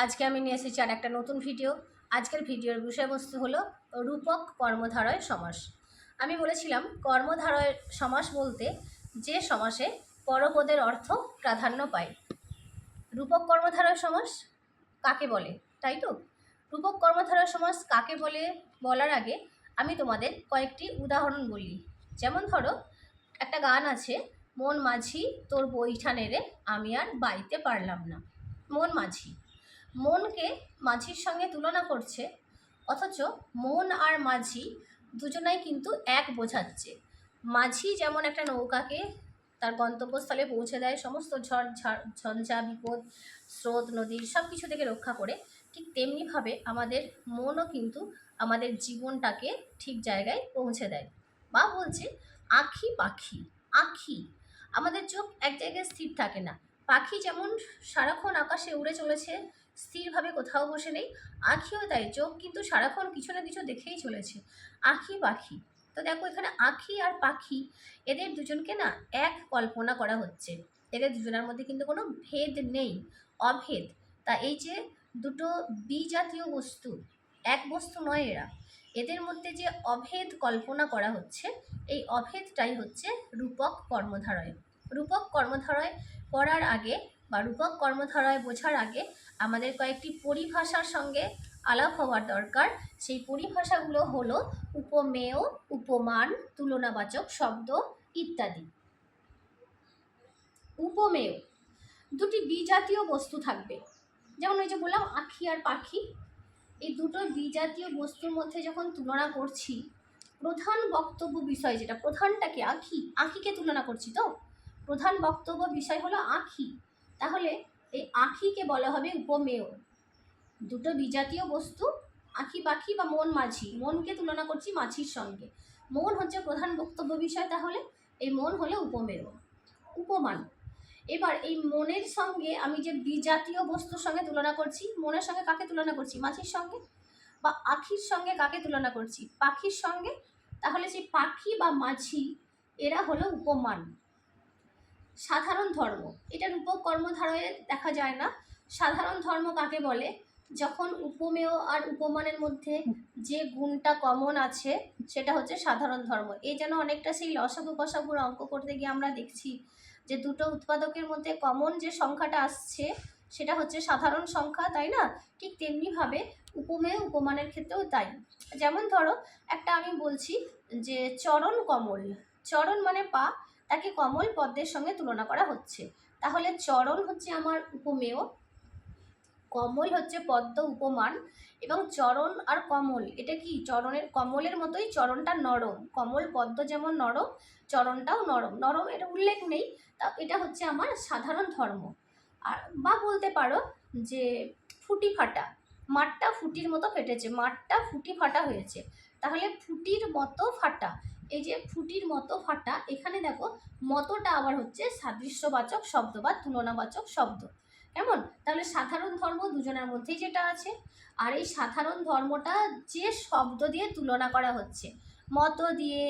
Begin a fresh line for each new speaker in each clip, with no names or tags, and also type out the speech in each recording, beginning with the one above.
আজকে আমি নিয়ে এসেছি আর একটা নতুন ভিডিও। আজকের ভিডিওর বিষয়বস্তু হলো রূপক কর্মধারয় সমাস। আমি বলেছিলাম কর্মধারয় সমাস বলতে যে সমাসে পরপদের অর্থ প্রাধান্য পায়। রূপক কর্মধারয় সমাস কাকে বলে, তাই তো? রূপক কর্মধারয় সমাস কাকে বলে বলার আগে আমি তোমাদের কয়েকটি উদাহরণ বলি। যেমন ধরো, একটা গান আছে, মন মাঝি তোর বইঠা নেড়ে আমি আর বাইতে পারলাম না। মন মাঝি, মনকে মাঝির সঙ্গে তুলনা করছে, অথচ মন আর মাঝি দুজনাই কিন্তু এক বোঝাচ্ছে। মাঝি যেমন একটা নৌকাকে তার গন্তব্যস্থলে পৌঁছে দেয়, সমস্ত ঝঞ্ঝা বিপদ স্রোত নদীর সব কিছু থেকে রক্ষা করে, ঠিক তেমনিভাবে আমাদের মনও কিন্তু আমাদের জীবনটাকে ঠিক জায়গায় পৌঁছে দেয়। বা বলছে আঁখি পাখি, আঁখি, আমাদের চোখ এক জায়গায় স্থির থাকে না। পাখি যেমন সারাক্ষণ আকাশে উড়ে চলেছে, স্থিরভাবে কোথাও বসে নেই, আঁখিও তাই, চোখ কিন্তু সারাক্ষণ কিছু না কিছু দেখেই চলেছে। আঁখি পাখি, তো দেখো এখানে আঁখি আর পাখি এদের দুজনকে না এক কল্পনা করা হচ্ছে। এদের দুজনের মধ্যে কিন্তু কোনো ভেদ নেই, অভেদ। তা এই যে দুটো বিজাতীয় বস্তু, এক বস্তু নয় এরা, এদের মধ্যে যে অভেদ কল্পনা করা হচ্ছে, এই অভেদটাই হচ্ছে রূপক কর্মধারয়। রূপক কর্মধারয় পড়ার আগে বা রূপক কর্মধারয় বোঝার আগে আমাদের কয়েকটি পরিভাষার সঙ্গে আলাপ হওয়ার দরকার। সেই পরিভাষাগুলো হলো উপমেয়, উপমান, তুলনাবাচক শব্দ ইত্যাদি। উপমেয়, দুটি বিজাতীয় বস্তু থাকবে, যেমন ওই যে বললাম আঁখি আর পাখি, এই দুটো বিজাতীয় বস্তুর মধ্যে যখন তুলনা করছি, প্রধান বক্তব্য বিষয় যেটা, প্রধানটাকে আঁখি, আঁখিকে তুলনা করছি, তো প্রধান বক্তব্য বিষয় হলো আঁখি। তাহলে এই আঁখিকে বলা হবে উপমেয়। দুটো বিজাতীয় বস্তু আঁখি পাখি বা মন মাঝি, মনকে তুলনা করছি মাঝির সঙ্গে, মন হচ্ছে প্রধান বক্তব্য বিষয়, তাহলে এই মন হলো উপমেয়। উপমান, এবার এই মনের সঙ্গে আমি যে বিজাতীয় বস্তুর সঙ্গে তুলনা করছি, মনের সঙ্গে কাকে তুলনা করছি? মাঝির সঙ্গে। বা আঁখির সঙ্গে কাকে তুলনা করছি? পাখির সঙ্গে। তাহলে সেই পাখি বা মাঝি এরা হলো উপমান। সাধারণ ধর্ম, এটা রূপক কর্মধারয়ে দেখা যায় না। সাধারণ ধর্ম কাকে বলে? যখন উপমেয় আর উপমানের মধ্যে যে গুণটা কমন আছে সেটা হচ্ছে সাধারণ ধর্ম। এই যেন অনেকটা সেই লসাগু কসাগুর অঙ্ক করতে গিয়ে আমরা দেখছি যে দুটো উৎপাদকের মধ্যে কমন যে সংখ্যাটা আসছে সেটা হচ্ছে সাধারণ সংখ্যা, তাই না? ঠিক তেমনিভাবে উপমেয় উপমানের ক্ষেত্রেও তাই। যেমন ধরো, একটা আমি বলছি যে চরণ কমল, চরণ মানে পা, তাকে কমল পদ্মের সঙ্গে তুলনা করা হচ্ছে। তাহলে চরণ হচ্ছে আমার উপমেয়, কমল হচ্ছে পদ্ম উপমান, এবং চরণ আর কমল এটা কি? চরণের কমলের মতোই চরণটা নরম, কমল পদ্ম যেমন নরম, চরণটাও নরম। নরম এটা উল্লেখ নেই, তা এটা হচ্ছে আমার সাধারণ ধর্ম। আর বা বলতে পারো যে ফুটি ফাটা, মাঠটা ফুটির মতো ফেটেছে, মাঠটা ফুটি ফাটা হয়েছে, তাহলে ফুটির মতো ফাটা, এই যে ফুটির মতো ফাটা, এখানে দেখো মতোটা আবার হচ্ছে সাদৃশ্যবাচক শব্দ বা তুলনাবাচক শব্দ। কেমন? তাহলে সাধারণ ধর্ম দুজনের মধ্যেই যেটা আছে, আর এই সাধারণ ধর্মটা যে শব্দ দিয়ে তুলনা করা হচ্ছে, মত দিয়ে,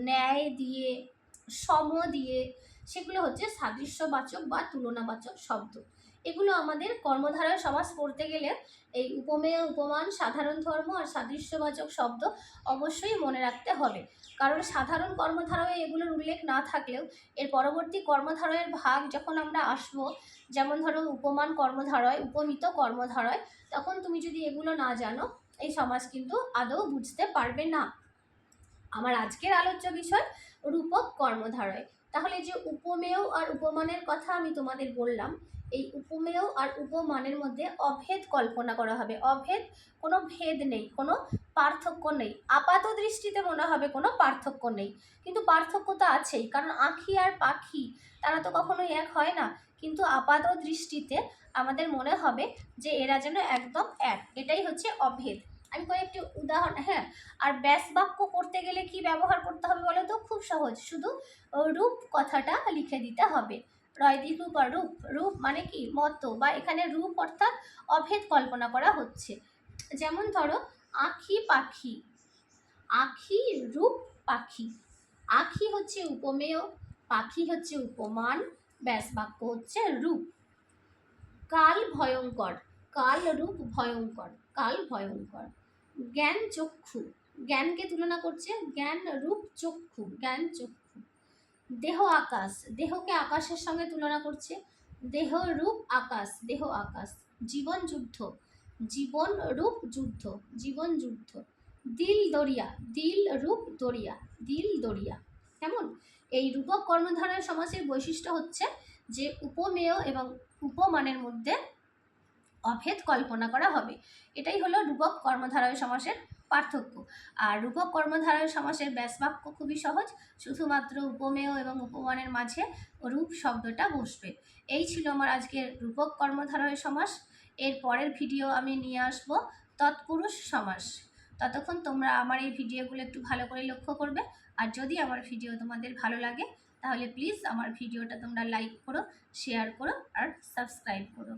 ন্যায় দিয়ে, সম দিয়ে, সেগুলো হচ্ছে সাদৃশ্যবাচক বা তুলনাবাচক শব্দ। এগুলো আমাদের কর্মধারয় সমাস পড়তে গেলে এই উপমেয় উপমান, সাধারণ ধর্ম আর সাদৃশ্যবাচক শব্দ অবশ্যই মনে রাখতে হবে। কারণ সাধারণ কর্মধারয়ে এগুলোর উল্লেখ না থাকলেও এর পরবর্তী কর্মধারয়ের ভাগ যখন আমরা আসবো, যেমন ধরো উপমান কর্মধারয়, উপমিত কর্মধারয়, তখন তুমি যদি এগুলো না জানো এই সমাজ কিন্তু আদৌ বুঝতে পারবে না। আমার আজকের আলোচ্য বিষয় রূপক কর্মধারয়। তাহলে যে উপমেয় আর উপমানের কথা আমি তোমাদের বললাম, এই উপমেয় আর উপমানের মধ্যে অভেদ কল্পনা করা হবে। অভেদ, কোনো ভেদ নেই, কোনো পার্থক্য নেই। আপাত দৃষ্টিতে মনে হবে কোনো পার্থক্য নেই, কিন্তু পার্থক্য তো আছেই, কারণ আঁখি আর পাখি তারা তো কখনোই এক হয় না। কিন্তু আপাত দৃষ্টিতে আমাদের মনে হবে যে এরা যেন একদম এক, এটাই হচ্ছে অভেদ। আমি কয়েকটি উদাহরণ, হ্যাঁ, আর ব্যাস বাক্য করতে গেলে কি ব্যবহার করতে হবে বলো তো? খুব সহজ, শুধু রূপ কথাটা লিখে দিতে হবে। রয়দিক রূপ আর রূপ, রূপ মানে কি? মতো, বা এখানে রূপ অর্থাৎ অভেদ কল্পনা করা হচ্ছে। যেমন ধরো আঁখি পাখি, আঁখি রূপ পাখি, আঁখি হচ্ছে উপমেয়, পাখি হচ্ছে উপমান, ব্যাস বাক্য হচ্ছে রূপ। কাল ভয়ঙ্কর, কাল রূপ ভয়ঙ্কর, কাল ভয়ঙ্কর। জ্ঞান চক্ষু, জ্ঞানকে তুলনা করছে, জ্ঞান রূপ চক্ষু, জ্ঞান চক্ষু। দেহ আকাশ, দেহকে আকাশের সঙ্গে তুলনা করছে, দেহ রূপ আকাশ, দেহ আকাশ। জীবন যুদ্ধ, জীবন রূপ যুদ্ধ, জীবন যুদ্ধ। দিল দরিয়া, দিল রূপ দরিয়া, দিল দরিয়া। কেমন? এই রূপক কর্মধারয় সমাসের বৈশিষ্ট্য হচ্ছে যে উপমেয় এবং উপমানের মধ্যে অভেদ কল্পনা করা হবে। এটাই হলো রূপক কর্মধারয় সমাসের পার্থক্য। আর রূপক কর্মধারয় সমাসের ব্যাসবাক্য খুবই সহজ, শুধুমাত্র উপমেয় এবং উপমানের মাঝে রূপ শব্দটা বসবে। এই ছিল আমার আজকের রূপক কর্মধারয় সমাস। এর পরের ভিডিও আমি নিয়ে আসব তৎপুরুষ সমাস। ততক্ষণ তোমরা আমার এই ভিডিওগুলো একটু ভালো করে লক্ষ্য করবে। আর যদি আমার ভিডিও তোমাদের ভালো লাগে তাহলে প্লিজ আমার ভিডিওটা তোমরা লাইক করো, শেয়ার করো আর সাবস্ক্রাইব করো।